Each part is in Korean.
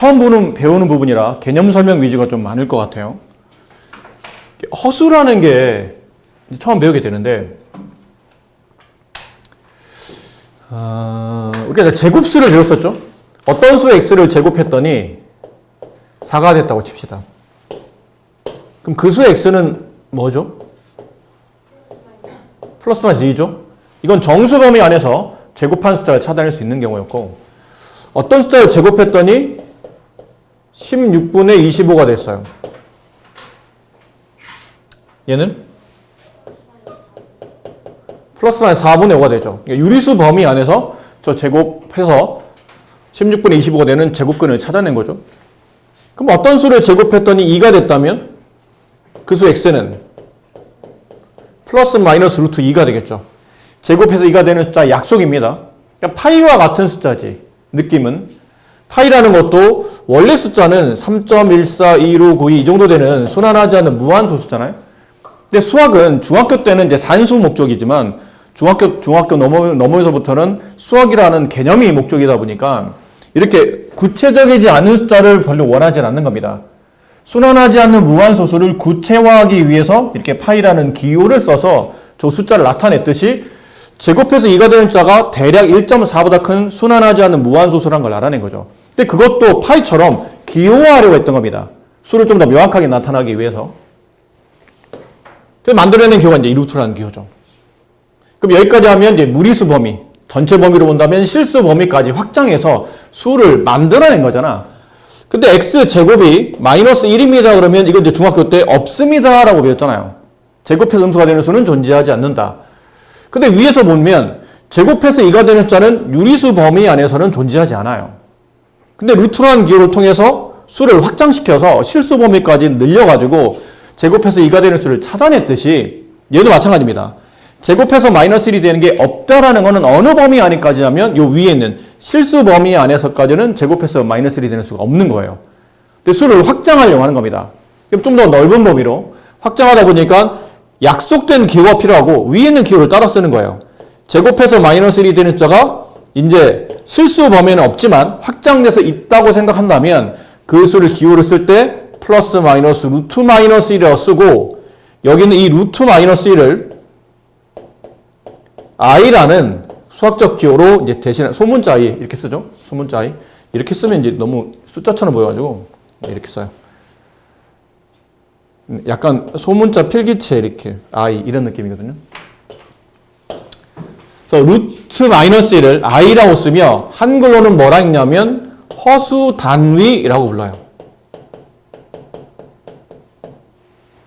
처음 배우는 부분이라 개념 설명 위주가 좀 많을 것 같아요. 허수라는 게 처음 배우게 되는데, 우리가 제곱수를 배웠었죠? 어떤 수 x를 제곱했더니 4가 됐다고 칩시다. 그럼 그 수의 x는 뭐죠? 플러스 마이너스 2죠? 이건 정수 범위 안에서 제곱한 숫자를 찾아낼 수 있는 경우였고, 어떤 숫자를 제곱했더니 16분의 25가 됐어요. 얘는 플러스 마이너스 4분의 5가 되죠. 유리수 범위 안에서 저 제곱해서 16분의 25가 되는 제곱근을 찾아낸 거죠. 그럼 어떤 수를 제곱했더니 2가 됐다면 그 수 x는 플러스 마이너스 루트 2가 되겠죠. 제곱해서 2가 되는 숫자 약속입니다. 그러니까 파이와 같은 숫자지. 느낌은 파이라는 것도 원래 숫자는 3.142592 이 정도 되는 순환하지 않는 무한소수잖아요. 근데 수학은 중학교 때는 이제 산수 목적이지만 중학교 넘어서부터는 수학이라는 개념이 목적이다 보니까 이렇게 구체적이지 않은 숫자를 별로 원하지 않는 겁니다. 순환하지 않는 무한소수를 구체화하기 위해서 이렇게 파이라는 기호를 써서 저 숫자를 나타냈듯이 제곱해서 2가 되는 숫자가 대략 1.4보다 큰 순환하지 않는 무한소수라는 걸 알아낸 거죠. 근데 그것도 파이처럼 기호화하려고 했던 겁니다. 수를 좀 더 명확하게 나타나기 위해서. 그래서 만들어낸 기호가 이제 이 루트라는 기호죠. 그럼 여기까지 하면 이제 무리수 범위, 전체 범위로 본다면 실수 범위까지 확장해서 수를 만들어낸 거잖아. 근데 x제곱이 마이너스 1입니다. 그러면 이건 이제 중학교 때 없습니다. 라고 배웠잖아요. 제곱해서 음수가 되는 수는 존재하지 않는다. 근데 위에서 보면 제곱해서 2가 되는 숫자는 유리수 범위 안에서는 존재하지 않아요. 근데 루트라는 기호를 통해서 수를 확장시켜서 실수 범위까지 늘려가지고 제곱해서 2가 되는 수를 찾아냈듯이 얘도 마찬가지입니다. 제곱해서 마이너스 1이 되는 게 없다라는 것은 어느 범위 안에까지 하면 요 위에 있는 실수 범위 안에서까지는 제곱해서 마이너스 1이 되는 수가 없는 거예요. 근데 수를 확장하려고 하는 겁니다. 그럼 좀 더 넓은 범위로 확장하다 보니까 약속된 기호가 필요하고 위에 있는 기호를 따라 쓰는 거예요. 제곱해서 마이너스 1이 되는 숫자가 이제 실수 범위는 없지만 확장돼서 있다고 생각한다면 그 수를 기호를 쓸 때 플러스 마이너스 루트 마이너스 1이라고 쓰고 여기는 이 루트 마이너스 1을 i라는 수학적 기호로 이제 대신에 소문자 i 이렇게 쓰죠. 소문자 i 이렇게 쓰면 이제 너무 숫자처럼 보여가지고 이렇게 써요. 약간 소문자 필기체 이렇게 i 이런 느낌이거든요. 그래서 루트 마이너스 1을 i라고 쓰며 한글로는 뭐라 읽냐면 허수 단위라고 불러요.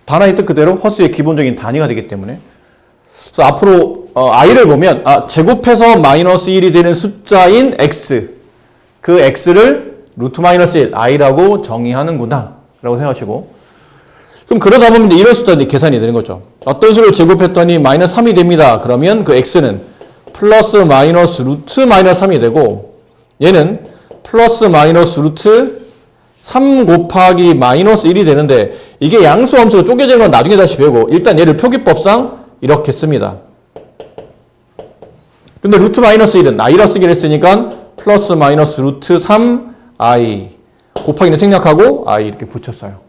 단어의 뜻 그대로 허수의 기본적인 단위가 되기 때문에 그래서 앞으로 i를 보면 제곱해서 마이너스 1이 되는 숫자인 x 그 x를 루트 마이너스 1 i라고 정의하는구나 라고 생각하시고 그럼 그러다 보면 이런 숫자들이 계산이 되는 거죠. 어떤 수를 제곱했더니 마이너스 3이 됩니다. 그러면 그 x는 플러스 마이너스 루트 마이너스 3이 되고 얘는 플러스 마이너스 루트 3 곱하기 마이너스 1이 되는데 이게 양수 함수가 쪼개지는 건 나중에 다시 배우고 일단 얘를 표기법상 이렇게 씁니다. 근데 루트 마이너스 1은 i라 쓰기로 했으니까 플러스 마이너스 루트 3i 곱하기는 생략하고 i 이렇게 붙였어요.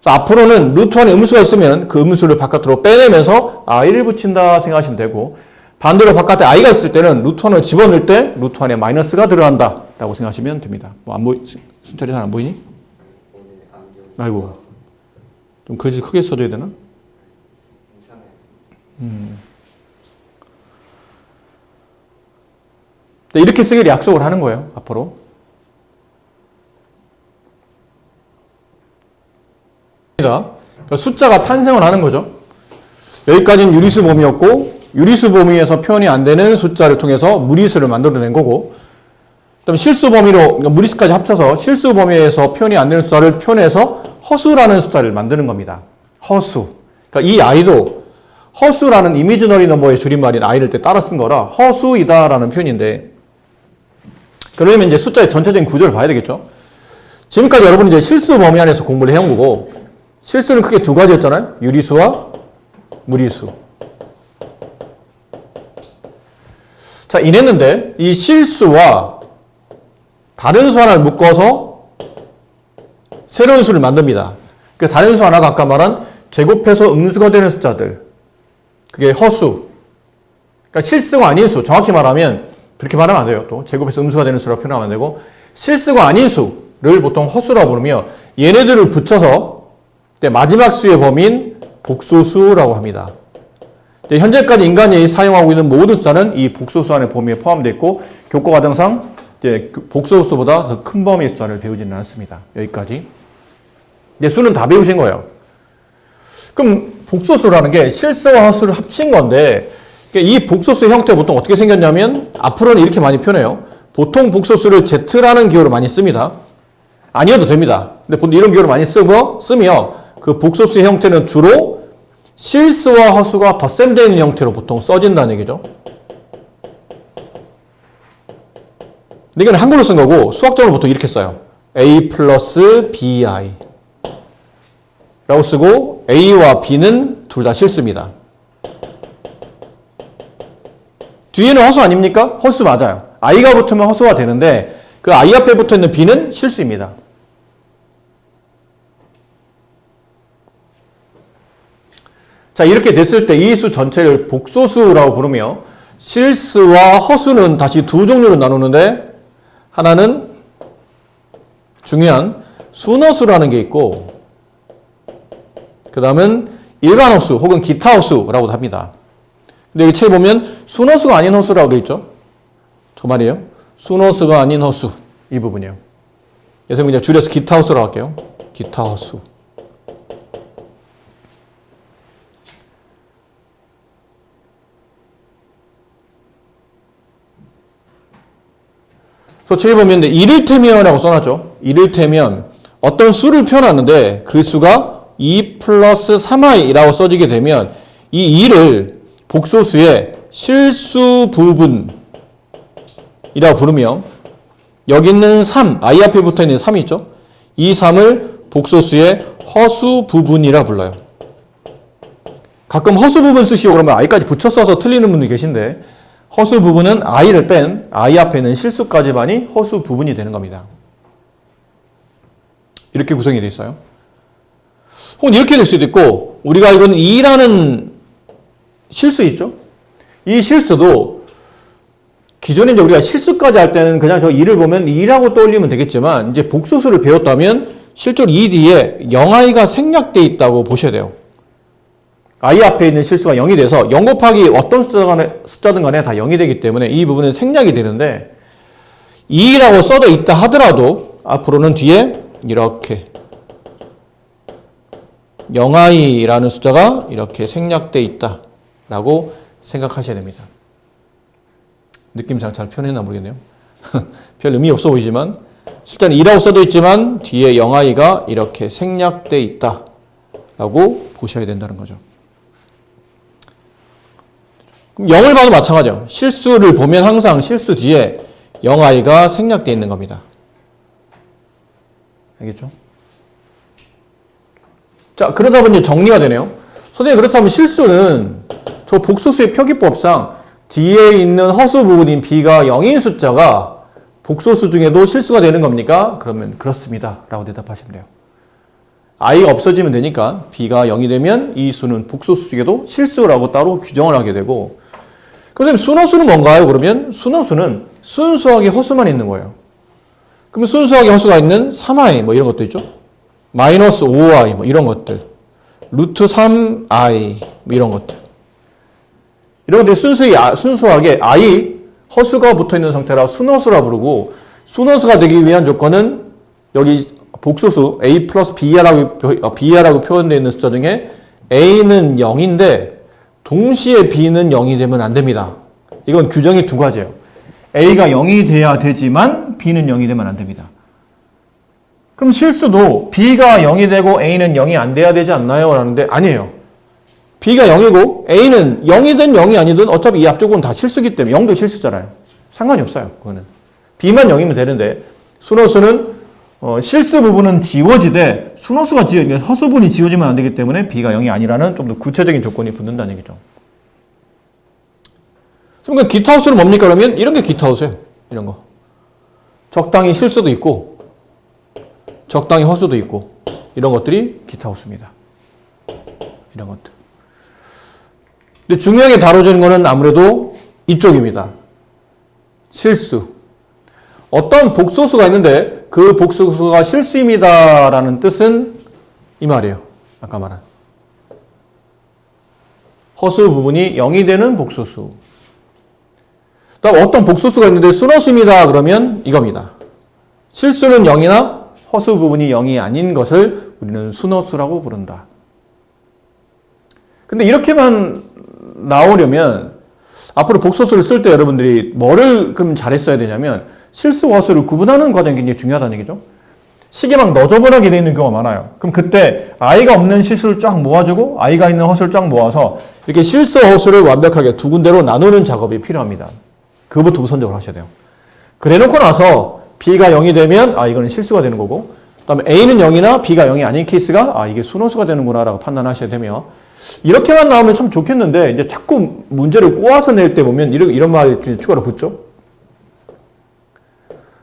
앞으로는 루트 안에 음수가 있으면 그 음수를 바깥으로 빼내면서 i를 붙인다 생각하시면 되고 반대로 바깥에 i가 있을 때는 루트 안을 집어넣을 때 루트 안에 마이너스가 들어간다 라고 생각하시면 됩니다. 뭐 순찰이 잘 안 보이니? 아이고 좀 글씨 크게 써줘야 되나? 이렇게 쓰기를 약속을 하는 거예요. 앞으로 숫자가 탄생을 하는 거죠. 여기까지는 유리수 범위였고 유리수 범위에서 표현이 안 되는 숫자를 통해서 무리수를 만들어낸 거고 그다음 실수 범위로 그러니까 무리수까지 합쳐서 실수 범위에서 표현이 안 되는 숫자를 표현해서 허수라는 숫자를 만드는 겁니다. 허수. 그러니까 이 i도 허수라는 이미지너리 넘버의 줄임말인 i를 때 따라 쓴 거라 허수이다라는 표현인데 그러면 이제 숫자의 전체적인 구조를 봐야 되겠죠. 지금까지 여러분이 이제 실수 범위 안에서 공부를 해온 거고 실수는 크게 두 가지였잖아요. 유리수와 무리수. 자, 이랬는데 이 실수와 다른 수 하나를 묶어서 새로운 수를 만듭니다. 그 다른 수 하나가 아까 말한 제곱해서 음수가 되는 숫자들. 그게 허수. 그러니까 실수가 아닌 수. 정확히 말하면 그렇게 말하면 안 돼요. 또 제곱해서 음수가 되는 수라고 표현하면 안 되고 실수가 아닌 수를 보통 허수라고 부르며 얘네들을 붙여서 마지막 수의 범위인 복소수라고 합니다. 현재까지 인간이 사용하고 있는 모든 숫자는 이 복소수 안에 범위에 포함되어 있고 교과 과정상 복소수보다 더 큰 범위의 숫자를 배우지는 않습니다. 여기까지. 이제 수는 다 배우신 거예요. 그럼 복소수라는 게 실수와 허수를 합친 건데 이 복소수의 형태 보통 어떻게 생겼냐면 앞으로는 이렇게 많이 표현해요. 보통 복소수를 Z라는 기호로 많이 씁니다. 아니어도 됩니다. 근데 보통 이런 기호를 많이 쓰며 그 복소수의 형태는 주로 실수와 허수가 덧셈되어 있는 형태로 보통 써진다는 얘기죠. 근데 이건 한글로 쓴 거고 수학적으로 보통 이렇게 써요. A 플러스 BI 라고 쓰고 A와 B는 둘 다 실수입니다. 뒤에는 허수 아닙니까? 허수 맞아요. I가 붙으면 허수가 되는데 그 I 앞에 붙어 있는 B는 실수입니다. 자, 이렇게 됐을 때 이 수 전체를 복소수라고 부르며 실수와 허수는 다시 두 종류로 나누는데 하나는 중요한 순허수라는 게 있고 그 다음은 일반 허수 혹은 기타 허수라고도 합니다. 근데 여기 책에 보면 순허수가 아닌 허수라고 되어 있죠. 저 말이에요. 순허수가 아닌 허수 이 부분이에요. 그래서 그냥 줄여서 기타 허수라고 할게요. 기타 허수. 그래서 책에 보면 이를테면이라고 써놨죠. 이를테면 어떤 수를 표현하는데 그 수가 2 플러스 3i라고 써지게 되면 이 2를 복소수의 실수 부분이라고 부르며 여기 있는 3, i 앞에 붙어 있는 3이 있죠. 이 3을 복소수의 허수 부분이라 불러요. 가끔 허수 부분 쓰시오 그러면 i까지 붙여 써서 틀리는 분들이 계신데 허수 부분은 i를 뺀 i 앞에 있는 실수까지만이 허수 부분이 되는 겁니다. 이렇게 구성이 되어 있어요. 혹은 이렇게 될 수도 있고 우리가 알고 있는 2라는 실수 있죠? 이 실수도 기존에 이제 우리가 실수까지 할 때는 그냥 저 2를 보면 2라고 떠올리면 되겠지만 이제 복소수를 배웠다면 실제로 2 뒤에 0i가 생략되어 있다고 보셔야 돼요. i 앞에 있는 실수가 0이 돼서 0 곱하기 어떤 숫자든 간에 다 0이 되기 때문에 이 부분은 생략이 되는데 2라고 써져 있다 하더라도 앞으로는 뒤에 이렇게 0i라는 숫자가 이렇게 생략되어 있다라고 생각하셔야 됩니다. 느낌상 잘 표현했나 모르겠네요. 별 의미 없어 보이지만 숫자는 2라고 써져 있지만 뒤에 0i가 이렇게 생략되어 있다라고 보셔야 된다는 거죠. 그럼 0을 봐도 마찬가지예요. 실수를 보면 항상 실수 뒤에 0i가 생략되어 있는 겁니다. 알겠죠? 자, 그러다 보니 정리가 되네요. 선생님, 그렇다면 실수는 저 복소수의 표기법상 뒤에 있는 허수 부분인 b가 0인 숫자가 복소수 중에도 실수가 되는 겁니까? 그러면 그렇습니다. 라고 대답하시면 돼요. i가 없어지면 되니까 b가 0이 되면 이 수는 복소수 중에도 실수라고 따로 규정을 하게 되고 그럼 순허수는 뭔가요? 그러면 순허수는 순수하게 허수만 있는 거예요. 그러면 순수하게 허수가 있는 3i 뭐 이런 것도 있죠. 마이너스 5i 뭐 이런 것들. 루트 3i 뭐 이런 것들. 이런 것들이 순수하게 i 허수가 붙어있는 상태라 순허수라 부르고 순허수가 되기 위한 조건은 여기 복소수 a 플러스 b야라고 표현되어 있는 숫자 중에 a는 0인데 동시에 b는 0이 되면 안 됩니다. 이건 규정이 두 가지예요. a가 0이 돼야 되지만 b는 0이 되면 안 됩니다. 그럼 실수도 b가 0이 되고 a는 0이 안 돼야 되지 않나요? 라는데 아니에요. b가 0이고 a는 0이든 0이 아니든 어차피 이 앞쪽은 다 실수기 때문에 0도 실수잖아요. 상관이 없어요. 그거는. b만 0이면 되는데 순허수는 실수 부분은 지워지되 순허수가 허수분이 지워지면 안 되기 때문에 b가 0이 아니라는 좀 더 구체적인 조건이 붙는다는 얘기죠. 그러니까 기타 허수는 뭡니까? 그러면 이런 게 기타 허수예요. 이런 거. 적당히 실수도 있고 적당히 허수도 있고 이런 것들이 기타 호수입니다. 이런 것들. 근데 중요하게 다뤄지는 거는 아무래도 이쪽입니다. 실수. 어떤 복소수가 있는데 그 복소수가 실수입니다라는 뜻은 이 말이에요. 아까 말한 허수 부분이 0이 되는 복소수. 그다음 어떤 복소수가 있는데 순허수입니다. 그러면 이겁니다. 실수는 0이나 허수 부분이 0이 아닌 것을 우리는 순허수라고 부른다. 근데 이렇게만 나오려면 앞으로 복소수를 쓸 때 여러분들이 뭐를 그럼 잘했어야 되냐면 실수와 허수를 구분하는 과정이 굉장히 중요하다는 얘기죠. 식이 막 너저분하게 되어 있는 경우가 많아요. 그럼 그때 아이가 없는 실수를 쫙 모아주고 아이가 있는 허수를 쫙 모아서 이렇게 실수와 허수를 완벽하게 두 군데로 나누는 작업이 필요합니다. 그것부터 우선 적으로 하셔야 돼요. 그래 놓고 나서 B가 0이 되면 이거는 실수가 되는 거고 그 다음에 A는 0이나 B가 0이 아닌 케이스가 이게 순허수가 되는구나 라고 판단하셔야 되며 이렇게만 나오면 참 좋겠는데 이제 자꾸 문제를 꼬아서 낼 때 보면 이런 말이 추가로 붙죠.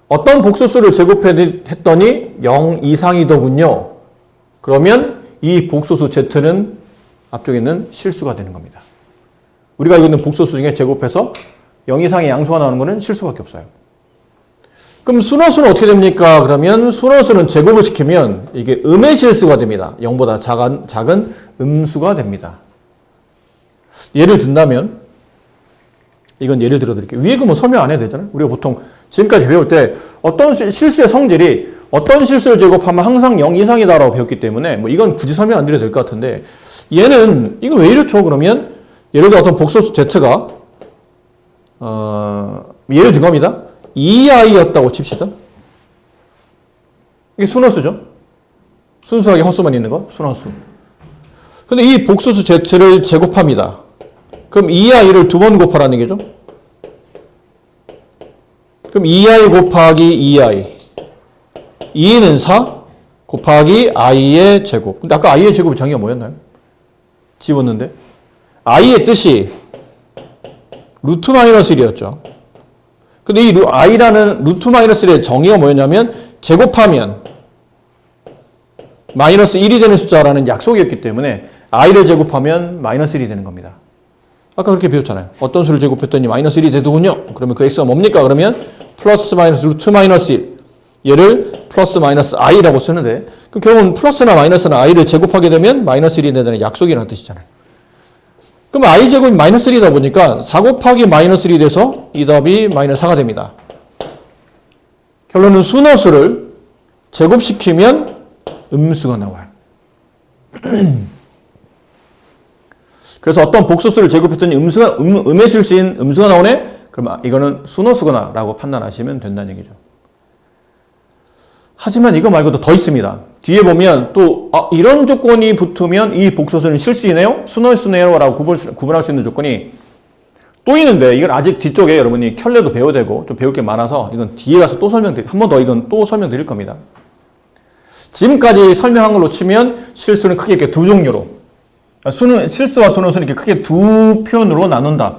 어떤 복소수를 제곱했더니 0 이상이더군요. 그러면 이 복소수 Z는 앞쪽에 있는 실수가 되는 겁니다. 우리가 알고 있는 복소수 중에 제곱해서 0 이상의 양수가 나오는 것은 실수밖에 없어요. 그럼 순허수는 어떻게 됩니까? 그러면 순허수는 제곱을 시키면 이게 음의 실수가 됩니다. 0보다 작은 음수가 됩니다. 예를 든다면 이건 예를 들어 드릴게요. 위에 거 뭐 설명 안 해도 되잖아요. 우리가 보통 지금까지 배울 때 어떤 실수의 성질이 어떤 실수를 제곱하면 항상 0 이상이다라고 배웠기 때문에 뭐 이건 굳이 설명 안 드려도 될 것 같은데 얘는 이건 왜 이렇죠? 그러면 예를 들어 어떤 복소수 Z가 예를 든 겁니다. 2i였다고 칩시다. 이게 순허수죠. 순수하게 허수만 있는 거 순허수. 근데 이 복소수 Z를 제곱합니다. 그럼 2i를 두 번 곱하라는 얘기죠. 그럼 2i 곱하기 2i 2는 4 곱하기 i의 제곱. 근데 아까 i의 제곱의 정의가 뭐였나요? 집었는데 i의 뜻이 루트 마이너스 1이었죠. 근데 이 i라는 루트 마이너스 1의 정의가 뭐였냐면 제곱하면 마이너스 1이 되는 숫자라는 약속이었기 때문에 i를 제곱하면 마이너스 1이 되는 겁니다. 아까 그렇게 배웠잖아요. 어떤 수를 제곱했더니 마이너스 1이 되더군요. 그러면 그 x가 뭡니까? 그러면 플러스 마이너스 루트 마이너스 1 얘를 플러스 마이너스 i라고 쓰는데 그럼 결국은 플러스나 마이너스나 i를 제곱하게 되면 마이너스 1이 된다는 약속이라는 뜻이잖아요. 그럼 i 제곱이 마이너스 1이다 보니까 4 곱하기 마이너스 1이 돼서 이 답이 마이너스 4가 됩니다. 결론은 순허수를 제곱시키면 음수가 나와요. 그래서 어떤 복소수를 제곱했더니 음의 실수인 음수가 나오네? 그러면 이거는 순허수구나 라고 판단하시면 된다는 얘기죠. 하지만 이거 말고도 더 있습니다. 뒤에 보면 또 이런 조건이 붙으면 이 복소수는 실수이네요? 순허수네요? 라고 구분할 수 있는 조건이 또 있는데 이건 아직 뒤쪽에 여러분이 켤레도 배워야 되고 좀 배울 게 많아서 이건 뒤에 가서 또 한 번 더 이건 또 설명드릴 겁니다. 지금까지 설명한 걸로 치면 실수는 크게 이렇게 두 종류로 실수와 순허수는 이렇게 크게 두 표현으로 나눈다.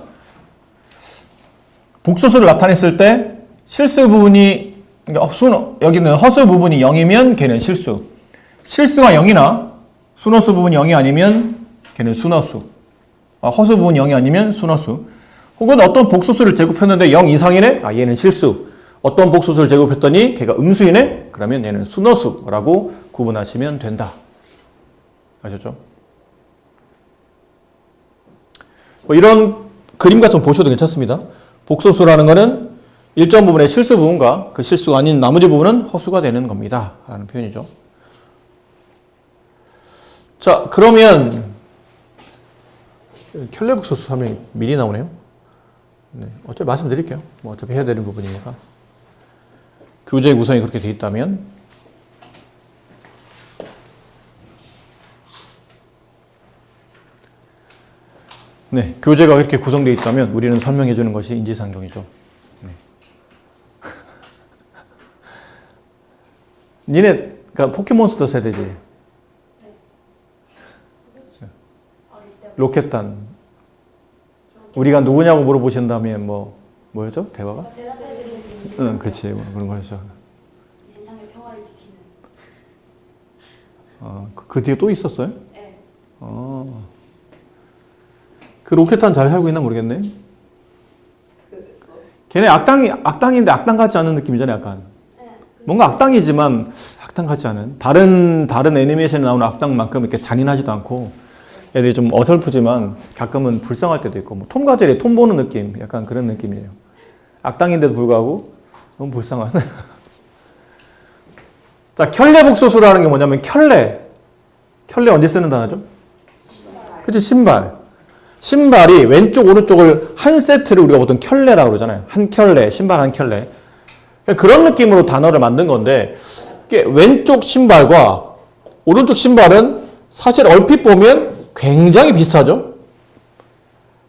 복소수를 나타냈을 때 실수 부분이 여기는 허수 부분이 0이면 걔는 실수. 실수가 0이나 순허수 부분이 0이 아니면 걔는 순허수. 허수 부분이 0이 아니면 순허수. 혹은 어떤 복소수를 제곱했는데 0 이상이네? 얘는 실수. 어떤 복소수를 제곱했더니 걔가 음수이네? 그러면 얘는 순허수라고 구분하시면 된다. 아셨죠? 뭐 이런 그림 같은 거 보셔도 괜찮습니다. 복소수라는 거는 일정 부분의 실수 부분과 그 실수가 아닌 나머지 부분은 허수가 되는 겁니다. 라는 표현이죠. 자, 그러면 켤레 복소수 설명이 미리 나오네요. 네, 어차피 말씀드릴게요. 뭐 어차피 해야 되는 부분이니까. 교재 구성이 그렇게 되어 있다면 네, 교재가 그렇게 구성되어 있다면 우리는 설명해 주는 것이 인지상정이죠. 네. 니네 그러니까 포켓몬스터 세대지? 로켓단. 우리가 누구냐고 물어보신 다음에 뭐였죠? 대화가? 응, 그렇지. 뭐 그런 거죠. 이 세상의 평화를 지키는. 그 뒤에 또 있었어요? 네. 그 로켓탄 잘 살고 있나 모르겠네. 그랬어. 걔네 악당인데 악당 같지 않은 느낌이잖아요, 약간. 네. 뭔가 악당이지만 악당 같지 않은. 다른 애니메이션에 나오는 악당만큼 이렇게 잔인하지도 않고, 애들이 좀 어설프지만 가끔은 불쌍할 때도 있고, 뭐 톰과 제리, 톰 보는 느낌, 약간 그런 느낌이에요. 악당인데도 불구하고 너무 불쌍한. 자, 켤레복소수라는 게 뭐냐면 켤레 언제 쓰는 단어죠? 그치, 신발이 왼쪽 오른쪽을 한 세트를 우리가 보통 켤레라고 그러잖아요. 한 켤레, 신발 한 켤레. 그런 느낌으로 단어를 만든 건데, 이게 왼쪽 신발과 오른쪽 신발은 사실 얼핏 보면 굉장히 비슷하죠.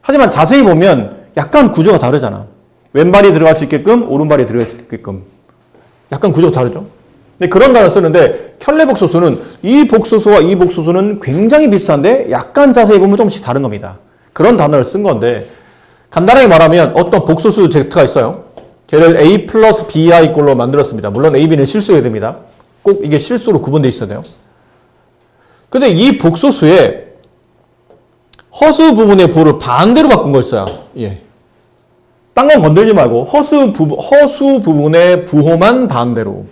하지만 자세히 보면 약간 구조가 다르잖아. 왼발이 들어갈 수 있게끔 오른발이 들어갈 수 있게끔 약간 구조가 다르죠. 근데 그런 단어를 쓰는데 켤레복소수는 이 복소수와 이 복소수는 굉장히 비슷한데 약간 자세히 보면 조금씩 다른 겁니다. 그런 단어를 쓴 건데 간단하게 말하면 어떤 복소수 Z가 있어요. 걔를 A 플러스 BI 꼴로 만들었습니다. 물론 A, B는 실수해야 됩니다. 꼭 이게 실수로 구분되어 있어야 돼요. 근데 이 복소수에 허수 부분의 부를 반대로 바꾼 거 있어요. 예. 딴 건 건들지 말고 허수 부분의 부호만 반대로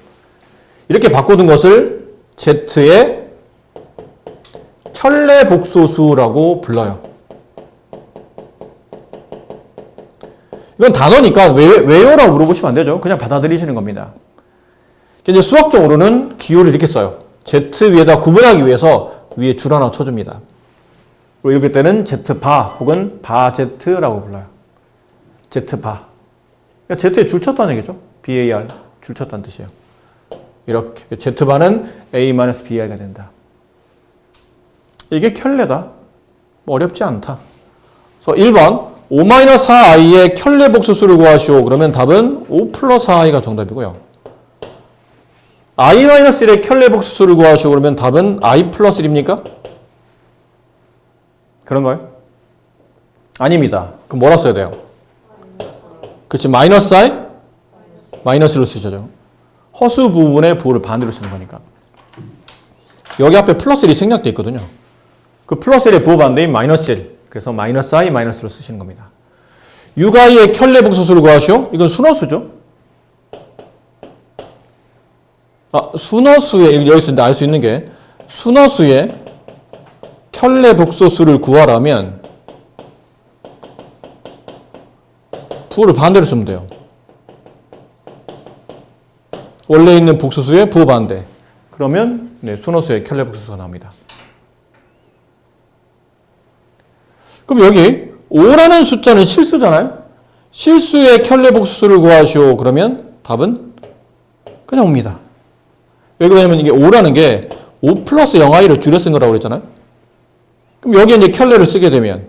이렇게 바꿔둔 것을 Z의 켤레복소수라고 불러요. 이건 단어니까 왜요라고 물어보시면 안 되죠. 그냥 받아들이시는 겁니다. 이제 수학적으로는 기호를 이렇게 써요. Z 위에다 구분하기 위해서 위에 줄 하나 쳐줍니다. 이럴 때는 Z바 혹은 바Z라고 불러요. Z바. 그러니까 Z에 줄 쳤다는 얘기죠. BAR. 줄 쳤다는 뜻이에요. 이렇게. Z바는 A-BI가 된다. 이게 켤레다. 뭐 어렵지 않다. 그래서 1번 5-4i의 켤레복소수를 구하시오. 그러면 답은 5 플러스 i가 정답이고요. i-1의 켤레복소수를 구하시오. 그러면 답은 i 플러스 1입니까? 그런가요? 아닙니다. 그럼 뭐라 써야 돼요? 그렇지. 마이너스 i? 마이너스로 쓰셔죠. 허수 부분의 부호를 반대로 쓰는 거니까. 여기 앞에 플러스 1이 생략되어 있거든요. 그 플러스 1의 부호 반대인 마이너스 1. 그래서 마이너스 i, 마이너스로 쓰시는 겁니다. 6i의 켤레복소수를 구하시오. 이건 순허수죠. 순허수의, 여기서 알 수 있는 게 순허수의 켤레복소수를 구하라면 부호를 반대로 쓰면 돼요. 원래 있는 복소수의 부호 반대. 그러면 순허수의 켤레복소수가 나옵니다. 그럼 여기 5라는 숫자는 실수잖아요. 실수의 켤레복소수를 구하시오. 그러면 답은 그냥 옵니다. 여기 왜냐면 이게 5라는 게 5 플러스 0i를 줄여 쓴 거라고 그랬잖아요. 그럼 여기에 이제 켤레를 쓰게 되면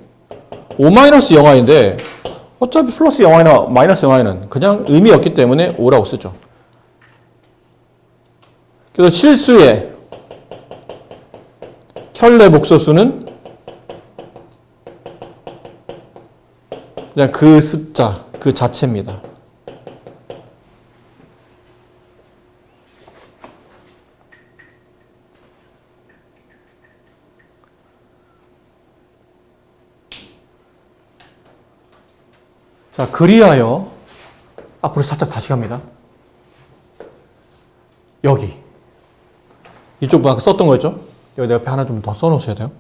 5 마이너스 0i인데 어차피 플러스 0i나 마이너스 0i는 그냥 의미 없기 때문에 5라고 쓰죠. 그래서 실수의 켤레복소수는 그냥 그 숫자, 그 자체입니다. 자, 그리하여 앞으로 살짝 다시 갑니다. 여기. 이쪽 분 아까 썼던 거였죠? 여기 내 옆에 하나 좀 더 써놓으셔야 돼요.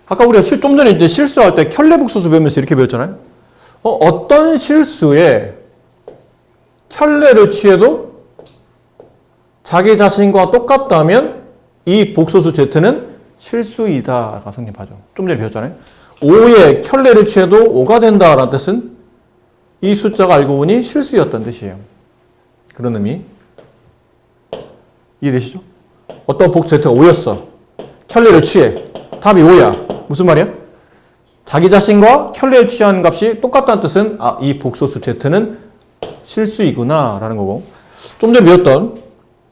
아까 우리가 좀 전에 이제 실수할 때 켤레복소수 배우면서 이렇게 배웠잖아요. 어떤 실수에 켤레를 취해도 자기 자신과 똑같다면 이 복소수 Z는 실수이다가 성립하죠. 좀 전에 배웠잖아요. 5에 켤레를 취해도 5가 된다라는 뜻은 이 숫자가 알고 보니 실수였다는 뜻이에요. 그런 의미. 이해되시죠? 어떤 복 Z가 5였어. 켤레를 취해. 답이 5야. 무슨 말이야? 자기 자신과 켤레에 취한 값이 똑같다는 뜻은 이 복소수 Z는 실수이구나 라는 거고, 좀 전에 배웠던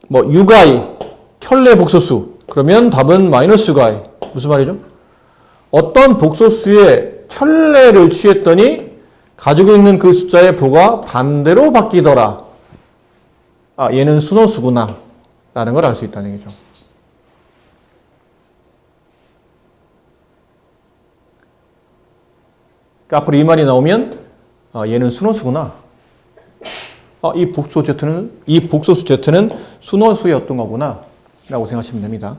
6i 켤레 복소수 그러면 답은 마이너스 6i. 무슨 말이죠? 어떤 복소수에 켤레를 취했더니 가지고 있는 그 숫자의 부가 반대로 바뀌더라. 아, 얘는 순호수구나. 라는 걸 알 수 있다는 얘기죠. 그러니까 앞으로 이 말이 나오면 아, 얘는 순호수구나. 아, 이 복소수 Z는 순호수였던 거구나. 라고 생각하시면 됩니다.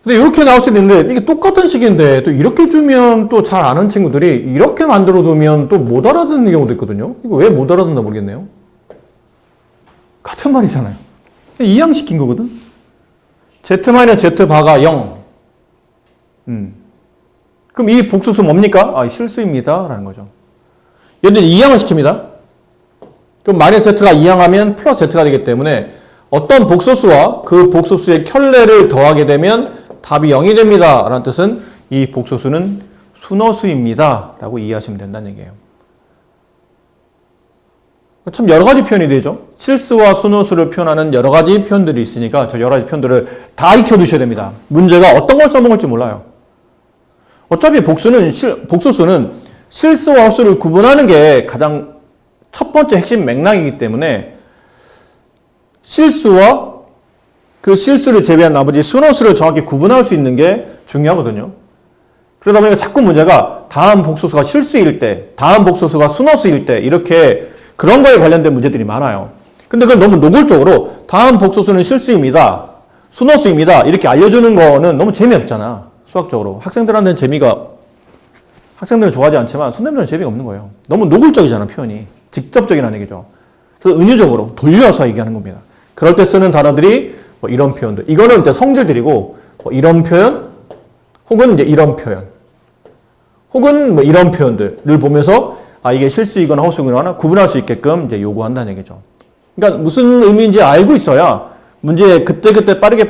근데 이렇게 나올 수 있는데 이게 똑같은 식인데 또 이렇게 주면 또 잘 아는 친구들이 이렇게 만들어 두면 또 못 알아듣는 경우도 있거든요. 이거 왜 못 알아듣나 모르겠네요. 같은 말이잖아요. 이양시킨 거거든. Z-Z바가 0. 그럼 이 복소수 뭡니까? 아, 실수입니다. 라는 거죠. 얘들 이양을 시킵니다. 그럼 마이너스 Z가 이양하면 플러스 Z가 되기 때문에 어떤 복소수와 그 복소수의 켤레를 더하게 되면 답이 0이 됩니다. 라는 뜻은 이 복소수는 순호수입니다. 라고 이해하시면 된다는 얘기예요. 참 여러 가지 표현이 되죠. 실수와 순호수를 표현하는 여러 가지 표현들이 있으니까 저 여러 가지 표현들을 다 익혀두셔야 됩니다. 문제가 어떤 걸 써먹을지 몰라요. 어차피 복소수는 실수와 헛수를 구분하는 게 가장 첫 번째 핵심 맥락이기 때문에 실수와 그 실수를 제외한 나머지 순호수를 정확히 구분할 수 있는 게 중요하거든요. 그러다 보니까 자꾸 문제가 다음 복소수가 실수일 때, 다음 복소수가 순호수일 때 이렇게 그런 거에 관련된 문제들이 많아요. 근데 그걸 너무 노골적으로 다음 복소수는 실수입니다. 순호수입니다. 이렇게 알려주는 거는 너무 재미없잖아. 수학적으로. 학생들한테는 학생들은 좋아하지 않지만 선생님들은 재미가 없는 거예요. 너무 노골적이잖아, 표현이. 직접적이라는 얘기죠. 그래서 은유적으로 돌려서 얘기하는 겁니다. 그럴 때 쓰는 단어들이 뭐 이런 표현들. 이거는 이제 성질들이고 뭐 이런 표현 혹은 이제 이런 표현 혹은 뭐 이런 표현들을 보면서 아, 이게 실수이거나 허수이거나 구분할 수 있게끔 이제 요구한다는 얘기죠. 그러니까 무슨 의미인지 알고 있어야 문제 그때그때 빠르게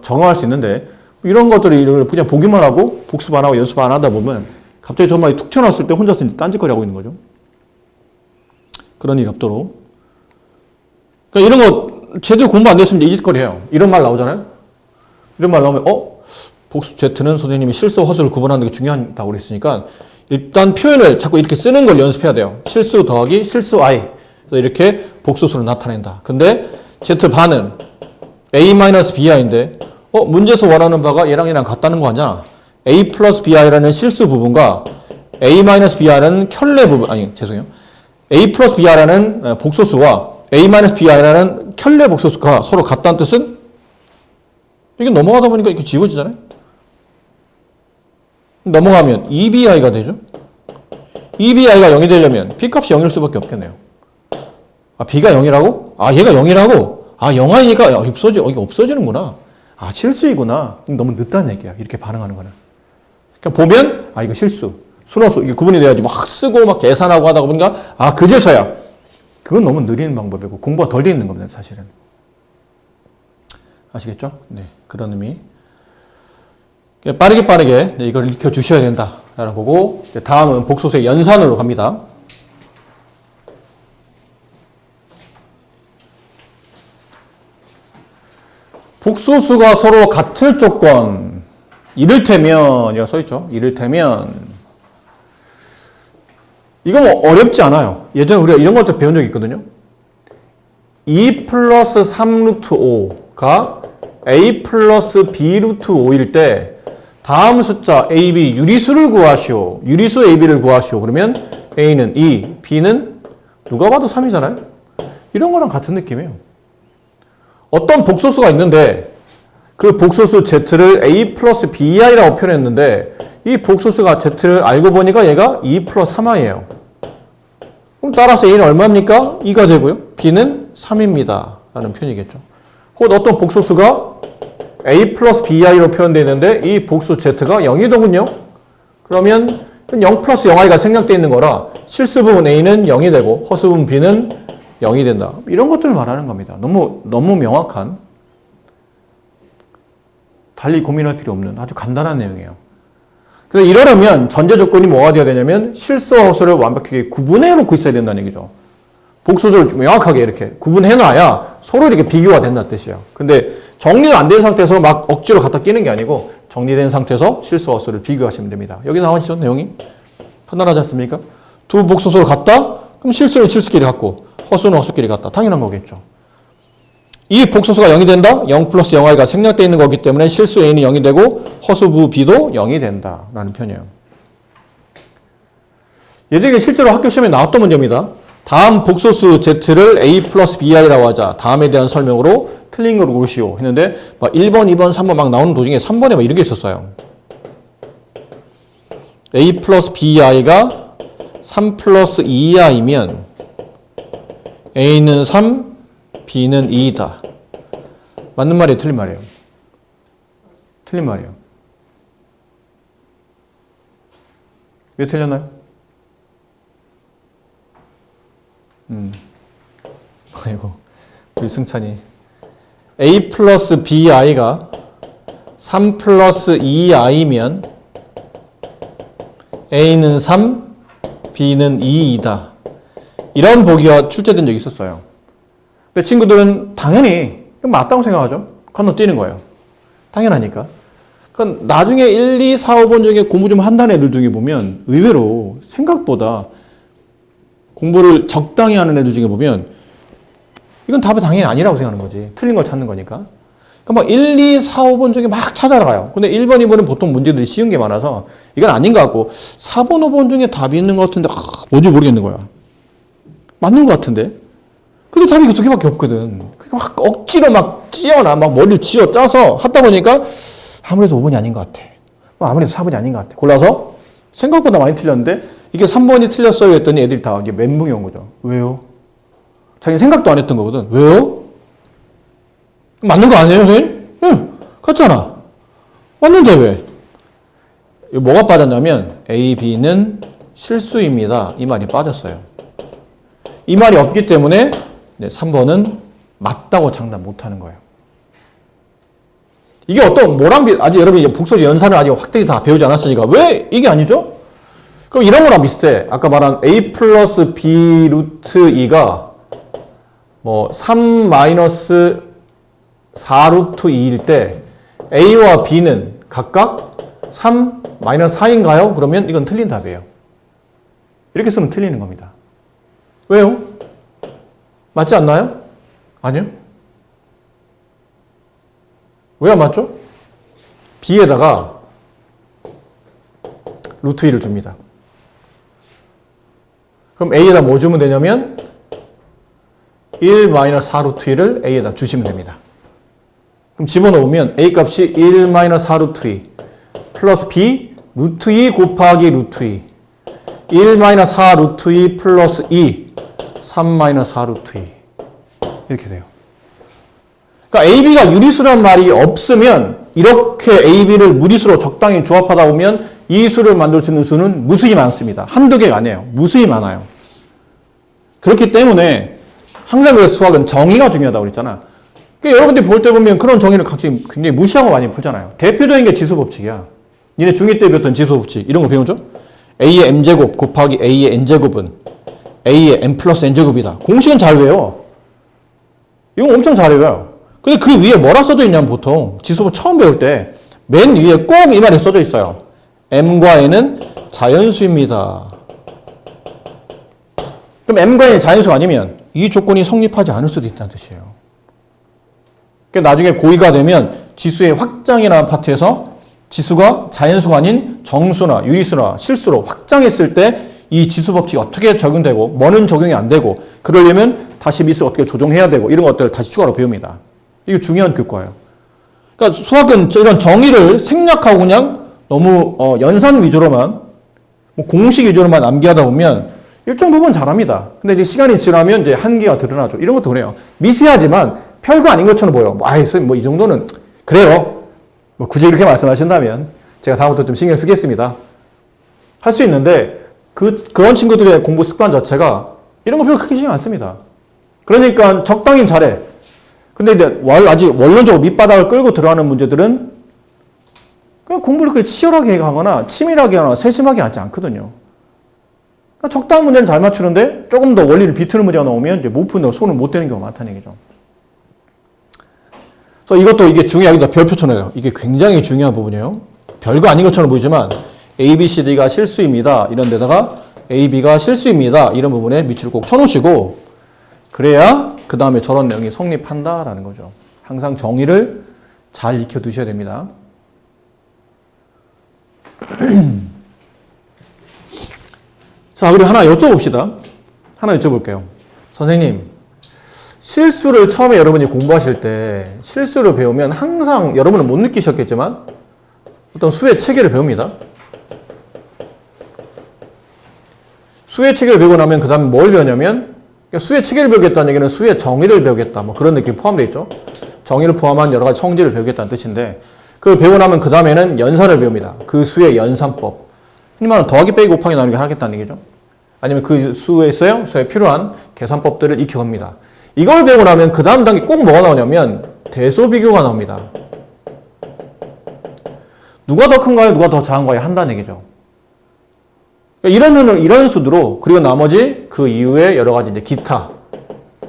정할 수 있는데 이런 것들을 그냥 보기만 하고 복습 안 하고 연습 안 하다 보면 갑자기 정말 툭 튀어나왔을 때 혼자서 이제 딴짓거리 하고 있는 거죠. 그런 일이 없도록. 그러니까 이런 거 제대로 공부 안 됐으면 이제 이짓거리 해요. 이런 말 나오잖아요. 이런 말 나오면 복수 Z는 선생님이 실수 허수를 구분하는 게 중요하다고 그랬으니까 일단 표현을 자꾸 이렇게 쓰는 걸 연습해야 돼요. 실수 더하기 실수 I. 그래서 이렇게 복소수를 나타낸다. 근데 Z반은 A-BI인데 문제에서 원하는 바가 얘랑 같다는 거 아니야? A 플러스 BI라는 실수 부분과 A-BI라는 켤레 부분, A 플러스 BI라는 복소수와 A-BI라는 켤레 복소수가 서로 같다는 뜻은 이게 넘어가다 보니까 이렇게 지워지잖아요? 넘어가면 EBI가 되죠? EBI가 0이 되려면 B값이 0일 수밖에 없겠네요. 아, B가 0이라고? 아, 얘가 0이라고? 아, 0이니까 이게 없어지는구나. 아, 실수이구나. 너무 늦다는 얘기야. 이렇게 반응하는 거는. 그러니까 보면, 아, 이거 실수. 순호수. 이게 구분이 돼야지 막 쓰고 막 계산하고 하다 보니까, 아, 그제서야. 그건 너무 느린 방법이고, 공부가 덜 돼 있는 겁니다, 사실은. 아시겠죠? 네. 그런 의미. 빠르게 이걸 익혀주셔야 된다라는 거고, 다음은 복소수의 연산으로 갑니다. 복소수가 서로 같을 조건, 이를테면, 이거 써있죠? 이를테면, 이거 뭐 어렵지 않아요. 예전에 우리가 이런 것도 배운 적이 있거든요. 2 플러스 3 루트 5가 A 플러스 B 루트 5일 때 다음 숫자 A, B 유리수를 구하시오. 유리수 A, B를 구하시오. 그러면 A는 2, B는 누가 봐도 3이잖아요. 이런 거랑 같은 느낌이에요. 어떤 복소수가 있는데 그 복소수 Z를 A 플러스 BI라고 표현했는데 이 복소수가 Z를 알고 보니까 얘가 2 플러스 3i예요. 그럼 따라서 A는 얼마입니까? 2가 되고요. B는 3입니다. 라는 표현이겠죠. 혹은 어떤 복소수가 A 플러스 BI로 표현되어 있는데 이 복수 Z가 0이더군요. 그러면 0 플러스 0i가 생략되어 있는 거라 실수 부분 A는 0이 되고 허수 부분 B는 0이 된다. 이런 것들을 말하는 겁니다. 너무 명확한, 달리 고민할 필요 없는 아주 간단한 내용이에요. 그래서 이러려면 전제 조건이 뭐가 되어야 되냐면 실수와 허수를 완벽하게 구분해 놓고 있어야 된다는 얘기죠. 복소수를 명확하게 이렇게 구분해 놔야 서로 이렇게 비교가 된다는 뜻이에요. 근데 정리가 안 된 상태에서 막 억지로 갖다 끼는 게 아니고 정리된 상태에서 실수와 허수를 비교하시면 됩니다. 여기 나와 있죠, 내용이? 판단하지 않습니까? 두 복소수로 같다? 그럼 실수는 실수끼리 같고 허수는 허수끼리 같다. 당연한 거겠죠. 이 복소수가 0이 된다? 0 플러스 0i가 생략되어 있는 거기 때문에 실수 a는 0이 되고 허수부 b도 0이 된다라는 편이에요. 얘들이 실제로 학교 시험에 나왔던 문제입니다. 다음 복소수 z를 a 플러스 bi라고 하자. 다음에 대한 설명으로 틀린 걸 고르시오 했는데 막 1번, 2번, 3번 막 나오는 도중에 3번에 막 이런 게 있었어요. a 플러스 bi가 3 플러스 2i면 a는 3, b는 2이다. 맞는 말이에요? 틀린 말이에요? 틀린 말이에요. 왜 틀렸나요? 아이고, 우리 승찬이. a 플러스 bi가 3 플러스 2i면 a는 3, b는 2이다. 이런 보기가 출제된 적이 있었어요. 그 친구들은 당연히 맞다고 생각하죠. 건너뛰는 거예요. 당연하니까. 그러니까 나중에 1, 2, 4, 5번 중에 공부 좀 한다는 애들 중에 보면 의외로 생각보다 공부를 적당히 하는 애들 중에 보면 이건 답이 당연히 아니라고 생각하는 거지. 틀린 걸 찾는 거니까. 그러니까 뭐 1, 2, 4, 5번 중에 막 찾아가요. 근데 1번, 2번은 보통 문제들이 쉬운 게 많아서 이건 아닌 것 같고 4번, 5번 중에 답이 있는 것 같은데 뭔지 모르겠는 거야. 맞는 것 같은데. 근데 답이 그 두 개밖에 없거든. 막 억지로 막 찌어나, 막 머리를 쥐어 짜서 하다 보니까 아무래도 5번이 아닌 것 같아. 아무래도 4번이 아닌 것 같아. 골라서 생각보다 많이 틀렸는데 이게 3번이 틀렸어요 했더니 애들이 다 이제 멘붕이 온 거죠. 왜요? 자기 생각도 안 했던 거거든. 왜요? 맞는 거 아니에요, 선생님? 응, 같잖아. 맞는데 왜? 뭐가 빠졌냐면 A, B는 실수입니다. 이 말이 빠졌어요. 이 말이 없기 때문에 3번은 맞다고 장담 못하는 거예요. 이게 아직 여러분이 복소수 연산을 아직 확실히 다 배우지 않았으니까 왜 이게 아니죠? 그럼 이런 거랑 비슷해. 아까 말한 a 플러스 b 루트 2가 뭐 3 마이너스 4 루트 2일 때 a와 b는 각각 3 마이너스 4인가요? 그러면 이건 틀린 답이에요. 이렇게 쓰면 틀리는 겁니다. 왜요? 맞지 않나요? 아니요. 왜 안 맞죠? b에다가 루트 2를 줍니다. 그럼 a에다 뭐 주면 되냐면 1 마이너스 4 루트 2를 a에다 주시면 됩니다. 그럼 집어넣으면 a 값이 1 마이너스 4 루트 2 플러스 b 루트 2 곱하기 루트 2 1 마이너스 4 루트 2 플러스 2 3 마이너스 4 루트 2 이렇게 돼요. 그러니까 AB가 유리수란 말이 없으면 이렇게 AB를 무리수로 적당히 조합하다 보면 이 수를 만들 수 있는 수는 무수히 많습니다. 한두 개가 아니에요. 무수히 많아요. 그렇기 때문에 항상 그 수학은 정의가 중요하다고 그랬잖아. 그러니까 여러분들이 볼 때 보면 그런 정의를 각기 굉장히 무시하고 많이 풀잖아요. 대표적인 게 지수법칙이야. 니네 중2 때 배웠던 지수법칙 이런 거 배우죠? A의 m제곱 곱하기 A의 n제곱은 A의 n 플러스 n제곱이다. 공식은 잘 외워. 이건 엄청 잘 외워요. 근데 그 위에 뭐라 써져 있냐면 보통 지수법 처음 배울 때 맨 위에 꼭 이 말이 써져 있어요. m과 n은 자연수입니다. 그럼 m과 n이 자연수가 아니면 이 조건이 성립하지 않을 수도 있다는 뜻이에요. 그러니까 나중에 고2가 되면 지수의 확장이라는 파트에서 지수가 자연수가 아닌 정수나 유리수나 실수로 확장했을 때 이 지수법칙이 어떻게 적용되고 뭐는 적용이 안 되고 그러려면 다시 미스를 어떻게 조정해야 되고 이런 것들을 다시 추가로 배웁니다. 이게 중요한 교과예요. 그러니까 수학은 이런 정의를 생략하고 그냥 너무 연산 위주로만 공식 위주로만 암기하다 보면 일정 부분 잘합니다. 근데 이제 시간이 지나면 이제 한계가 드러나죠. 이런 것도 그래요. 미세하지만 별거 아닌 것처럼 보여. 뭐 이 정도는 그래요. 뭐 굳이 이렇게 말씀하신다면 제가 다음부터 좀 신경 쓰겠습니다. 할 수 있는데 그런 친구들의 공부 습관 자체가 이런 거 별로 크게 신경 안 씁니다. 그러니까 적당히 잘해. 근데 이제 아직 원론적으로 밑바닥을 끌고 들어가는 문제들은 그냥 공부를 그렇게 치열하게 하거나 치밀하게 하거나 세심하게 하지 않거든요. 그러니까 적당한 문제는 잘 맞추는데 조금 더 원리를 비트는 문제가 나오면 이제 못 푸는데 손을 못 대는 경우가 많다는 얘기죠. 그래서 이게 중요하게 별표 쳐놔요. 이게 굉장히 중요한 부분이에요. 별거 아닌 것처럼 보이지만 A, B, C, D가 실수입니다. 이런 데다가 A, B가 실수입니다. 이런 부분에 밑줄 꼭 쳐놓으시고 그래야 그 다음에 저런 내용이 성립한다라는 거죠. 항상 정의를 잘 익혀두셔야 됩니다. 자, 그리고 하나 여쭤봅시다. 하나 여쭤볼게요. 선생님, 실수를 처음에 여러분이 공부하실 때 실수를 배우면 항상 여러분은 못 느끼셨겠지만 어떤 수의 체계를 배웁니다. 수의 체계를 배우고 나면 그 다음에 뭘 배우냐면 수의 체계를 배우겠다는 얘기는 수의 정의를 배우겠다. 뭐 그런 느낌이 포함되어 있죠. 정의를 포함한 여러 가지 성질을 배우겠다는 뜻인데 그걸 배우고 나면 그 다음에는 연산을 배웁니다. 그 수의 연산법. 흔히 말하는 더하기 빼기 곱하기 나누기 하겠다는 얘기죠. 아니면 그 수에 필요한 계산법들을 익혀갑니다. 이걸 배우고 나면 그 다음 단계 꼭 뭐가 나오냐면 대소 비교가 나옵니다. 누가 더 큰가요? 누가 더 작은가요? 한다는 얘기죠. 이런 수두로 그리고 나머지 그 이후에 여러 가지 이제 기타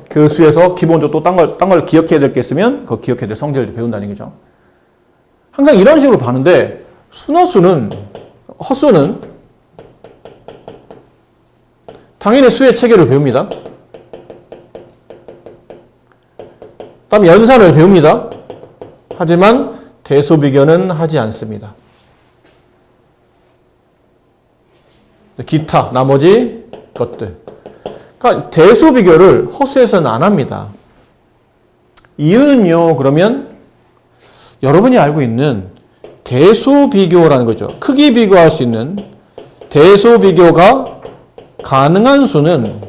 그 수에서 기본적으로 또 딴 걸 기억해야 될 게 있으면 그 기억해야 될 성질을 배운다는 얘기죠. 항상 이런 식으로 봤는데 허수는 당연히 수의 체계를 배웁니다. 다음 연산을 배웁니다. 하지만 대소비교는 하지 않습니다. 기타 나머지 것들. 그러니까 대소비교를 허수에서는 안 합니다. 이유는요. 그러면 여러분이 알고 있는 대소비교라는 거죠. 크기 비교할 수 있는 대소비교가 가능한 수는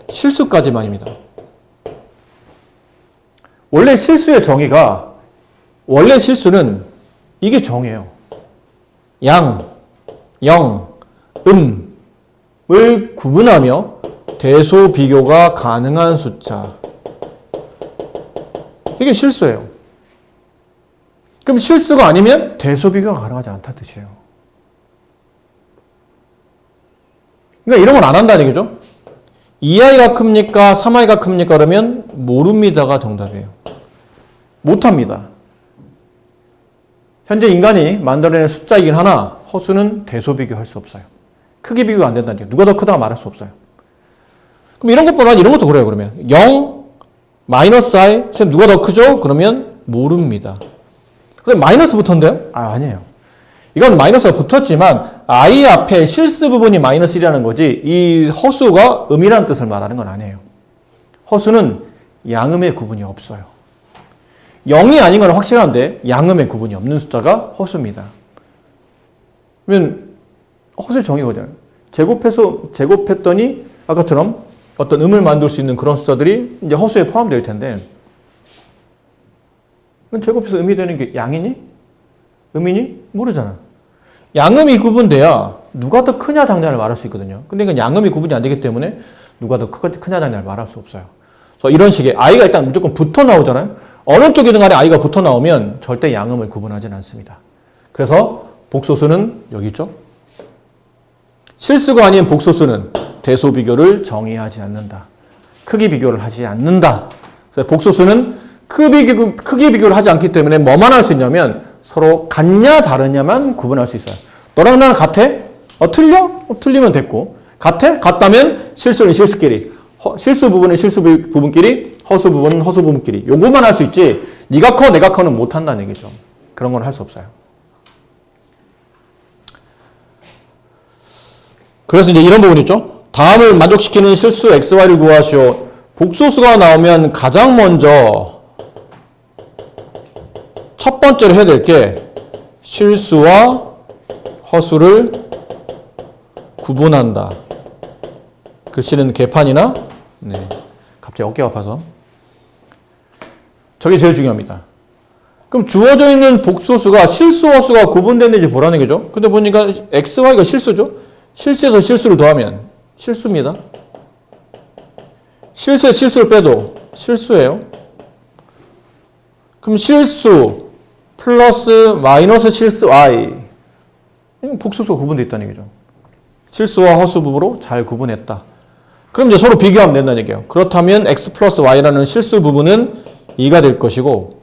실수까지만입니다. 원래 실수의 정의가 원래 실수는 이게 정이에요. 양, 영, 음을 구분하며 대소비교가 가능한 숫자. 이게 실수예요. 그럼 실수가 아니면 대소비교가 가능하지 않다는 뜻이에요. 그러니까 이런 건 안 한다는 얘기죠. 2i가 큽니까? 3i가 큽니까? 그러면 모릅니다가 정답이에요. 못합니다. 현재 인간이 만들어낸 숫자이긴 하나 허수는 대소비교할 수 없어요. 크기 비교가 안 된다는 얘기예요. 누가 더 크다고 말할 수 없어요. 그럼 이런 것보다 이런 것도 그래요. 그러면 0, 마이너스 i, 누가 더 크죠? 그러면 모릅니다. 근데 마이너스 붙었는데요? 아니에요. 이건 마이너스가 붙었지만 i 앞에 실수 부분이 마이너스 1이라는 거지 이 허수가 음이라는 뜻을 말하는 건 아니에요. 허수는 양음의 구분이 없어요. 0이 아닌 건 확실한데 양음의 구분이 없는 숫자가 허수입니다. 그러면 허수의 정의거든요. 제곱했더니 아까처럼 어떤 음을 만들 수 있는 그런 숫자들이 이제 허수에 포함되어 있을 텐데 제곱해서 음이 되는 게 양이니? 음이니? 모르잖아. 양음이 구분돼야 누가 더 크냐 작냐를 말할 수 있거든요. 근데 이건 양음이 구분이 안 되기 때문에 누가 더 크냐 작냐를 말할 수 없어요. 그래서 이런 식의 i가 일단 무조건 붙어 나오잖아요. 어느 쪽이든 간에 i가 붙어 나오면 절대 양음을 구분하지는 않습니다. 그래서 복소수는 여기 있죠. 실수가 아닌 복소수는 대소비교를 정의하지 않는다. 크기 비교를 하지 않는다. 그래서 복소수는 크기 비교를 하지 않기 때문에 뭐만 할 수 있냐면 서로 같냐 다르냐만 구분할 수 있어요. 너랑 나랑 같아? 틀려? 틀리면 됐고. 같아? 같다면 실수는 실수끼리. 실수 부분은 실수 부분끼리, 허수 부분은 허수 부분끼리. 요거만 할 수 있지. 네가 커, 내가 커는 못 한다는 얘기죠. 그런 건 할 수 없어요. 그래서 이제 이런 부분 있죠. 다음을 만족시키는 실수 xy를 구하시오. 복소수가 나오면 가장 먼저 첫 번째로 해야 될 게 실수와 허수를 구분한다. 글씨는 개판이나 갑자기 어깨가 아파서 저게 제일 중요합니다. 그럼 주어져 있는 복소수가 실수, 허수가 구분됐는지 보라는 거죠. 근데 보니까 x, y가 실수죠. 실수에서 실수를 더하면 실수입니다. 실수에 실수를 빼도 실수예요. 그럼 실수 플러스 마이너스 실수 i 복소수가 구분되어 있다는 얘기죠. 실수와 허수 부분으로 잘 구분했다. 그럼 이제 서로 비교하면 된다는 얘기예요. 그렇다면 x 플러스 y라는 실수 부분은 2가 될 것이고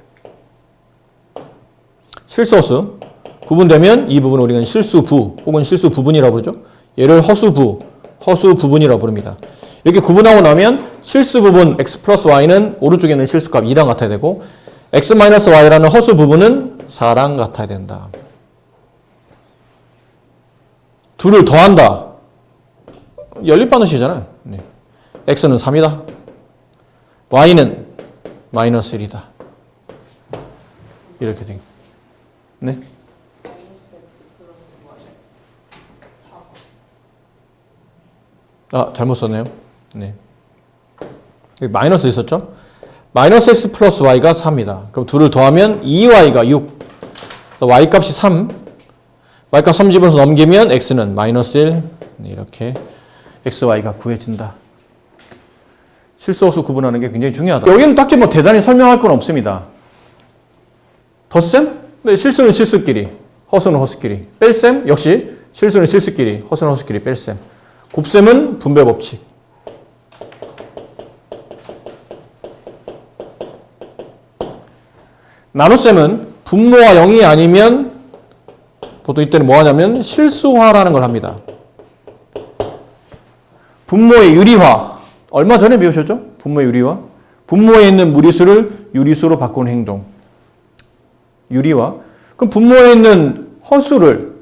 실수 허수 구분되면 이 부분을 우리는 실수부 혹은 실수부분이라고 부르죠. 얘를 허수부, 허수부분이라고 부릅니다. 이렇게 구분하고 나면 실수부분 x 플러스 y는 오른쪽에 있는 실수값 2랑 같아야 되고 x 마이너스 y라는 허수부분은 4랑 같아야 된다. 둘을 더한다. 연립반응식이잖아요. 네. x는 3이다. y는 마이너스 1이다. 이렇게 되겠네. 네. 아, 잘못 썼네요. 네. 여기 마이너스 있었죠? 마이너스 x 플러스 y가 3이다. 그럼 둘을 더하면 2y가 6. y 값이 3. y 값 3 집어서 넘기면 x는 마이너스 1. 네, 이렇게 x, y가 구해진다. 실수허수 구분하는 게 굉장히 중요하다. 여기는 딱히 뭐 대단히 설명할 건 없습니다. 덧셈? 네, 실수는 실수끼리, 허수는 허수끼리. 뺄셈? 역시 실수는 실수끼리, 허수는 허수끼리 뺄셈. 곱셈은 분배 법칙. 나눗셈은 분모가 0이 아니면 보통 이때는 뭐 하냐면 실수화라는 걸 합니다. 분모의 유리화. 얼마 전에 배우셨죠? 분모의 유리화. 분모에 있는 무리수를 유리수로 바꾸는 행동. 유리화. 그럼 분모에 있는 허수를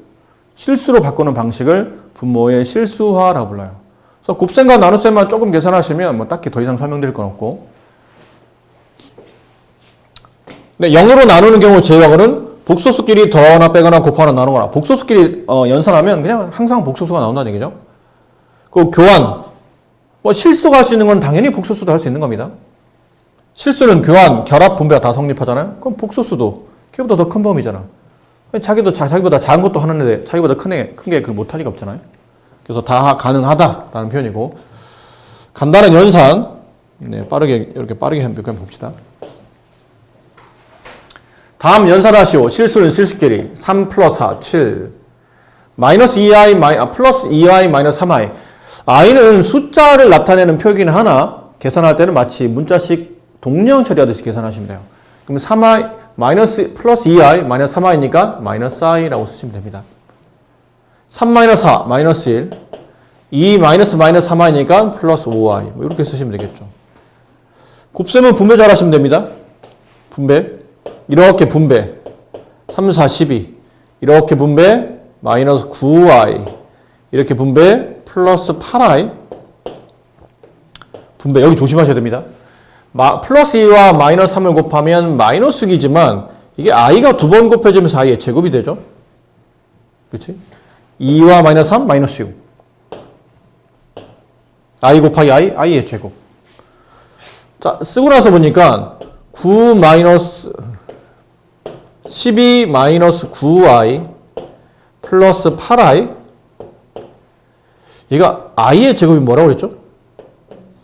실수로 바꾸는 방식을 분모의 실수화라고 불러요. 그래서 곱셈과 나눗셈만 조금 계산하시면 뭐 딱히 더 이상 설명드릴 건 없고. 네, 0으로 나누는 경우 제외하고는 복소수끼리 더하거나 빼거나 곱하거나 나누거나 복소수끼리 연산하면 그냥 항상 복소수가 나온다는 얘기죠. 그 교환. 뭐 실수가 할 수 있는 건 당연히 복소수도 할 수 있는 겁니다. 실수는 교환, 결합, 분배가 다 성립하잖아요. 그럼 복소수도 걔보다 더 큰 범위잖아. 자기보다 작은 것도 하는데 자기보다 큰 게 그걸 못할 리가 없잖아요. 그래서 다 가능하다라는 표현이고 간단한 연산. 네, 이렇게 빠르게 몇 개 봅시다. 다음 연산하시오. 실수는 실수끼리 3 플러스 4, 7 마이너스 2i, 플러스 2i 마이너스 3i. i는 숫자를 나타내는 표기는 하나 계산할 때는 마치 문자식 동령 처리하듯이 계산하시면 돼요. 그럼 3i 마이너스 플러스 2i 마이너스 3i니까 마이너스 i라고 쓰시면 됩니다. 3 마이너스 4 마이너스 1 2 마이너스 마이너스 3i니까 플러스 5i 뭐 이렇게 쓰시면 되겠죠. 곱셈은 분배 잘 하시면 됩니다. 분배 이렇게 분배 3, 4, 12 이렇게 분배 마이너스 9i 이렇게 분배 플러스 8i 분배 여기 조심하셔야 됩니다. 플러스 2와 마이너스 3을 곱하면 마이너스 6이지만 이게 i가 두 번 곱해지면서 i의 제곱이 되죠. 그렇지? 2와 마이너스 3 마이너스 6 i 곱하기 i의 제곱. 자, 쓰고 나서 보니까 9 마이너스 12 마이너스 9i 플러스 8i 얘가 i의 제곱이 뭐라고 그랬죠?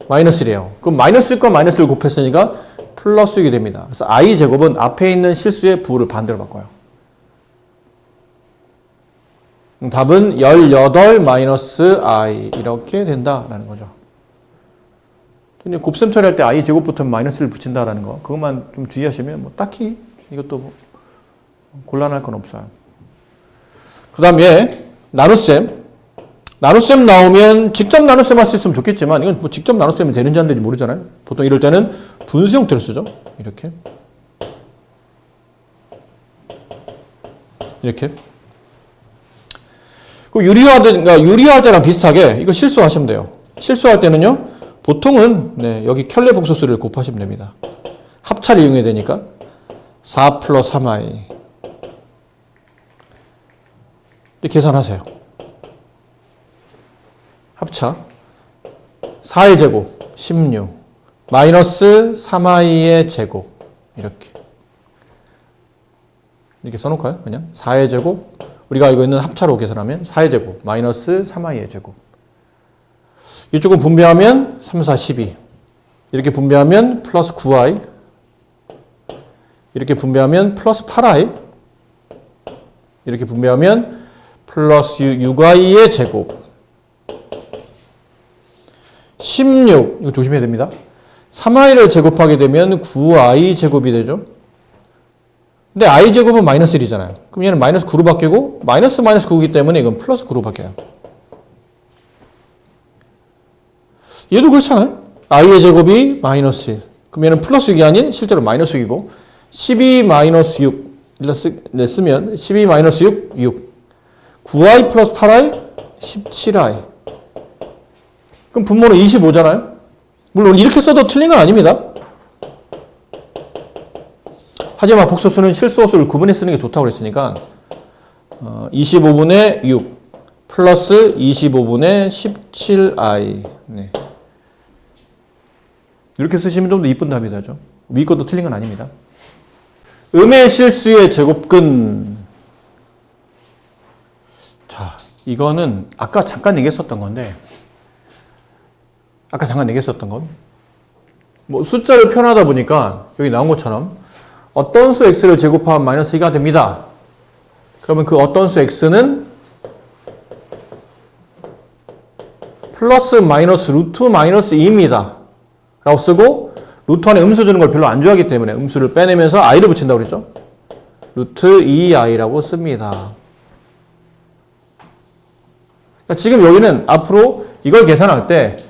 마이너스 1이에요. 그럼 마이너스 6과 마이너스 1을 곱했으니까 플러스 6이 됩니다. 그래서 i 제곱은 앞에 있는 실수의 부호를 반대로 바꿔요. 답은 18 마이너스 i 이렇게 된다라는 거죠. 곱셈 처리할 때 i 제곱 붙으면 마이너스를 붙인다라는 거 그것만 좀 주의하시면 뭐 딱히 이것도 뭐 곤란할 건 없어요. 그 다음에 나눗셈 나오면 직접 나눗셈 할 수 있으면 좋겠지만 이건 뭐 직접 나눗셈이 되는지 안 되는지 모르잖아요. 보통 이럴 때는 분수 형태로 쓰죠. 이렇게 그 유리화할 때랑 비슷하게 이거 실수하시면 돼요. 실수할 때는요 보통은 네, 여기 켤레 복소수를 곱하시면 됩니다. 합차를 이용해야 되니까 4 플러스 3i 이렇게 계산하세요. 합차 4의 제곱 16 마이너스 3i의 제곱 이렇게 써놓을까요? 그냥 4의 제곱 우리가 알고 있는 합차로 계산하면 4의 제곱 마이너스 3i의 제곱 이쪽은 분배하면 3, 4, 12 이렇게 분배하면 플러스 9i 이렇게 분배하면 플러스 8i 이렇게 분배하면 플러스 6i의 제곱 16 이거 조심해야 됩니다. 3i를 제곱하게 되면 9i 제곱이 되죠. 근데 i제곱은 마이너스 1이잖아요. 그럼 얘는 마이너스 9로 바뀌고 마이너스 9이기 때문에 이건 플러스 9로 바뀌어요. 얘도 그렇잖아요. i의 제곱이 마이너스 1. 그럼 얘는 플러스 6이 아닌 실제로 마이너스 6이고 12 마이너스 6 쓰면 12 마이너스 6 9i 플러스 8i 17i. 그럼 분모는 25잖아요. 물론 이렇게 써도 틀린 건 아닙니다. 하지만 복소수는 실소수를 구분해 쓰는 게 좋다고 그랬으니까 25분의 6 플러스 25분의 17i. 네. 이렇게 쓰시면 좀 더 이쁜 답이 되죠. 위 것도 틀린 건 아닙니다. 음의 실수의 제곱근. 자, 이거는 아까 잠깐 얘기했었던 건데, 뭐 숫자를 표현하다 보니까 여기 나온 것처럼 어떤 수 x를 제곱하면 마이너스 2가 됩니다. 그러면 그 어떤 수 x는 플러스 마이너스 루트 마이너스 2입니다. 라고 쓰고 루트 안에 음수 주는 걸 별로 안 좋아하기 때문에 음수를 빼내면서 i를 붙인다고 그랬죠. 루트 2i라고 씁니다. 그러니까 지금 여기는 앞으로 이걸 계산할 때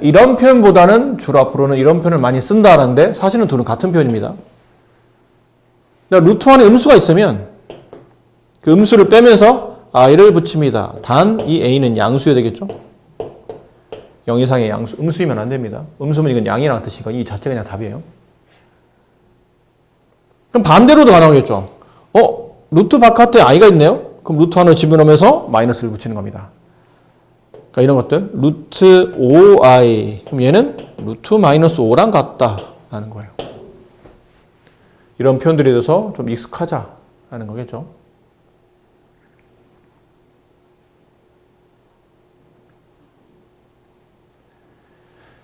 이런 표현보다는 주로 앞으로는 이런 표현을 많이 쓴다라는데 사실은 둘은 같은 표현입니다. 그러니까 루트 안에 음수가 있으면 그 음수를 빼면서 i를 붙입니다. 단 이 a는 양수여야 되겠죠? 0 이상의 양수, 음수이면 안 됩니다. 음수면 이건 양이라는 뜻이니까 이 자체가 그냥 답이에요. 그럼 반대로도 가능하겠죠? 루트 바깥에 i가 있네요? 그럼 루트 안으로 집어넣으면서 마이너스를 붙이는 겁니다. 그러니까 이런 것들, 루트 5i. 그럼 얘는 루트 마이너스 5랑 같다라는 거예요. 이런 표현들에 대해서 좀 익숙하자라는 거겠죠.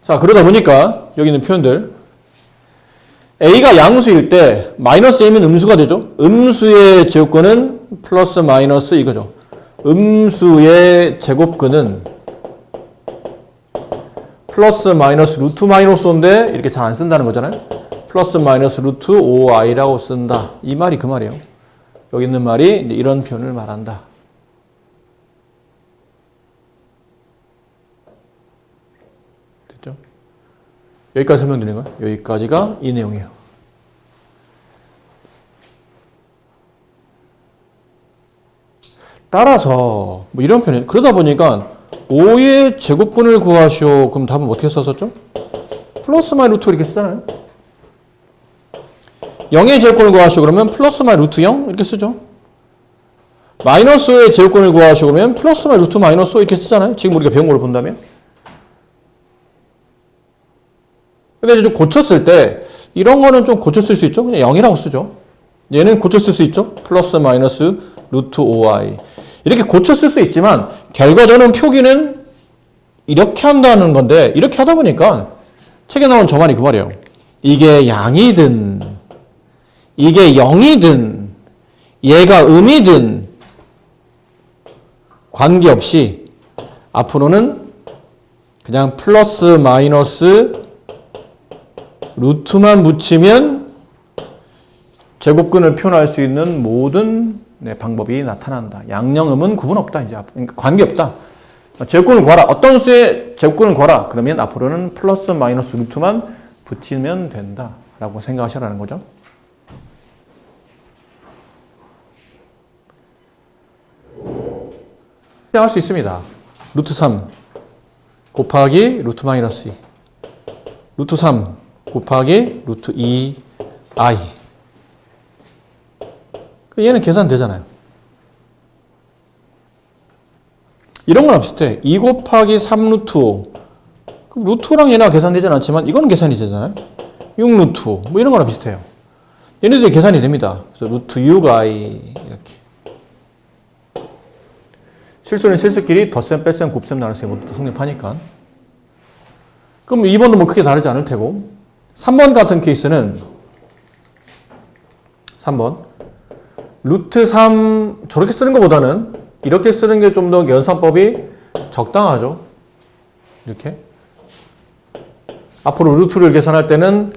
자, 그러다 보니까 여기 있는 표현들 a가 양수일 때 마이너스 a면 음수가 되죠. 음수의 제곱근은 플러스 마이너스 이거죠. 음수의 제곱근은 플러스 마이너스 루트 마이너스 5인데 이렇게 잘 안 쓴다는 거잖아요. 플러스 마이너스 루트 5i라고 쓴다. 이 말이 그 말이에요. 여기 있는 말이 이런 표현을 말한다. 여기까지 설명드리는 거예요. 여기까지가 이 내용이에요. 따라서 뭐 이런 표현. 그러다 보니까 5의 제곱근을 구하시오. 그럼 답은 어떻게 썼었죠? 플러스 마이 루트 이렇게 쓰잖아요. 0의 제곱근을 구하시오. 그러면 플러스 마이 루트 0 이렇게 쓰죠. 마이너스 5의 제곱근을 구하시오. 그러면 플러스 마이 루트 마이너스 5 이렇게 쓰잖아요. 지금 우리가 배운 걸로 본다면. 근데 좀 고쳤을 때 이런 거는 좀 고쳤을 수 있죠. 그냥 0이라고 쓰죠. 얘는 고쳤을 수 있죠. 플러스 마이너스 루트 5i. 이렇게 고쳤을 수 있지만 결과적으로 표기는 이렇게 한다는 건데 이렇게 하다 보니까 책에 나온 저 말이 그 말이에요. 이게 양이든 이게 0이든 얘가 음이든 관계없이 앞으로는 그냥 플러스 마이너스 루트만 붙이면 제곱근을 표현할 수 있는 모든 방법이 나타난다. 양령음은 구분 없다. 이제 그러니까 관계 없다. 제곱근을 구하라. 어떤 수의 제곱근을 구하라. 그러면 앞으로는 플러스 마이너스 루트만 붙이면 된다라고 생각하시라는 거죠. 할 수 있습니다. 루트 3 곱하기 루트 마이너스 2 루트 3 곱하기 루트 2i. 얘는 계산되잖아요. 이런 거랑 비슷해. 2 곱하기 3 루트 5. 그럼 루트랑 얘네가 계산되진 않지만 이거는 계산이 되잖아요. 6 루트 5. 뭐 이런 거랑 비슷해요. 얘네들이 계산이 됩니다. 그래서 루트 6i 이렇게. 실수는 실수끼리 덧셈, 뺄셈, 곱셈, 나눗셈 모두 성립하니까. 그럼 2번도 뭐 크게 다르지 않을 테고. 3번 같은 케이스는 3번 루트 3 저렇게 쓰는 것보다는 이렇게 쓰는 게 좀 더 연산법이 적당하죠. 이렇게 앞으로 루트를 계산할 때는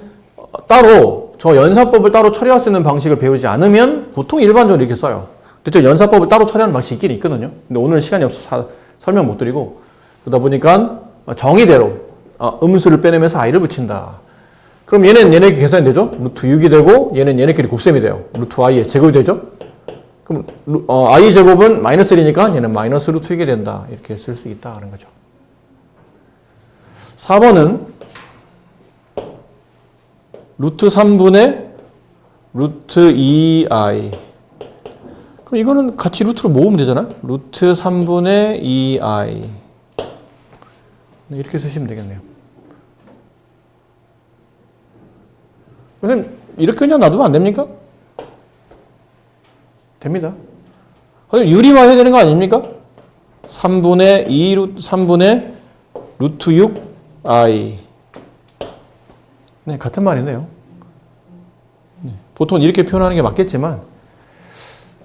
따로 저 연산법을 따로 처리할 수 있는 방식을 배우지 않으면 보통 일반적으로 이렇게 써요. 근데 저 연산법을 따로 처리하는 방식이 있긴 있거든요. 근데 오늘은 시간이 없어서 설명 못 드리고, 그러다 보니까 정의대로 음수를 빼내면서 i를 붙인다. 그럼 얘는 얘네끼리 계산이 되죠? 루트 6이 되고 얘는 얘네끼리 곱셈이 돼요. 루트 i의 제곱이 되죠? 그럼 i 제곱은 마이너스 1이니까 얘는 마이너스 루트 6이 된다. 이렇게 쓸 수 있다 하는 거죠. 4번은 루트 3분의 루트 2i. 그럼 이거는 같이 루트로 모으면 되잖아요. 루트 3분의 2i. 이렇게 쓰시면 되겠네요. 선생님, 이렇게 그냥 놔두면 안 됩니까? 됩니다. 선생님, 유리화해야 되는 거 아닙니까? 3분의 2 3분의 루트 6i. 네, 같은 말이네요. 네, 보통 이렇게 표현하는 게 맞겠지만,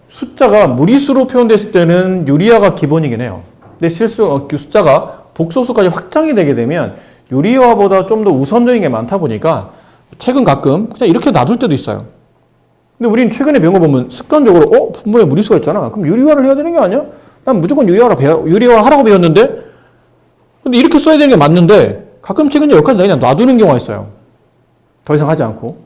숫자가 무리수로 표현됐을 때는 유리화가 기본이긴 해요. 근데 숫자가 복소수까지 확장이 되게 되면 유리화보다 좀 더 우선적인 게 많다 보니까 최근 가끔 그냥 이렇게 놔둘 때도 있어요. 근데 우리는 최근에 배운 거 보면 습관적으로 분모에 무리수가 있잖아. 그럼 유리화를 해야 되는 게 아니야? 난 무조건 유리화 하라고 배웠는데, 근데 이렇게 써야 되는 게 맞는데 가끔 최근에 여기까지 그냥 놔두는 경우가 있어요. 더 이상 하지 않고.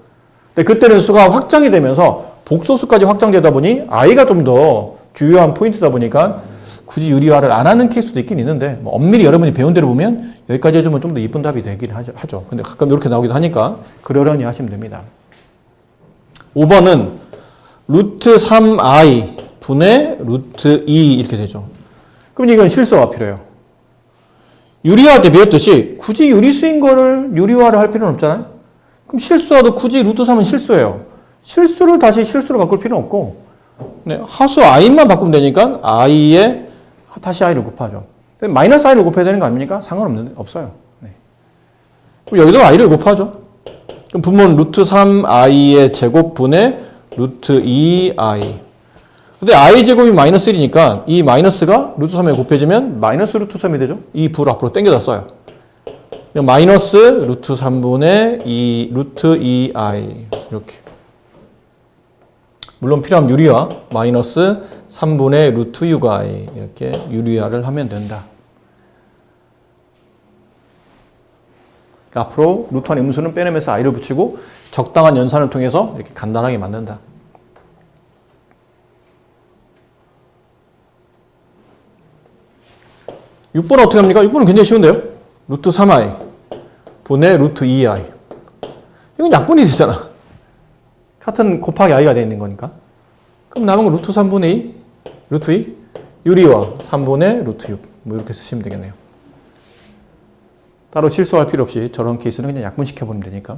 근데 그때는 수가 확장이 되면서 복소수까지 확장되다 보니 i가 좀 더 주요한 포인트다 보니까 굳이 유리화를 안 하는 케이스도 있긴 있는데, 뭐 엄밀히 여러분이 배운 대로 보면 여기까지 해주면 좀 더 이쁜 답이 되긴 하죠. 근데 가끔 이렇게 나오기도 하니까 그러려니 하시면 됩니다. 5번은 루트 3i 분의 루트 2 이렇게 되죠. 그럼 이건 실수가 필요해요. 유리화할 때 배웠듯이 굳이 유리수인 거를 유리화를 할 필요는 없잖아요. 그럼 실수와도 굳이 루트 3은 실수예요. 실수를 다시 실수로 바꿀 필요는 없고, 네, 하수 i만 바꾸면 되니까 i에 다시 i를 곱하죠. 마이너스 i를 곱해야 되는 거 아닙니까? 없어요. 네. 그럼 여기도 i를 곱하죠. 그럼 분모는 루트 3i의 제곱분의 루트 2i. 근데 i 제곱이 마이너스 1이니까 이 마이너스가 루트 3에 곱해지면 마이너스 루트 3이 되죠. 이 부를 앞으로 당겨다 써요. 마이너스 루트 3분의 2 루트 2i 이렇게. 물론 필요하면 유리화 마이너스 3분의 루트 6i 이렇게 유리화를 하면 된다. 앞으로 루트 안의 음수는 빼내면서 i를 붙이고 적당한 연산을 통해서 이렇게 간단하게 만든다. (6번) 어떻게 합니까? 6번은 굉장히 쉬운데요. 루트 3i 분의 루트 2i. 이건 약분이 되잖아. 같은 곱하기 i가 되어 있는 거니까. 그럼 남은 건 루트 3분의 2, 루트 2, 유리화 3분의 루트 6. 뭐 이렇게 쓰시면 되겠네요. 따로 실수할 필요 없이 저런 케이스는 그냥 약분시켜버리면 되니까.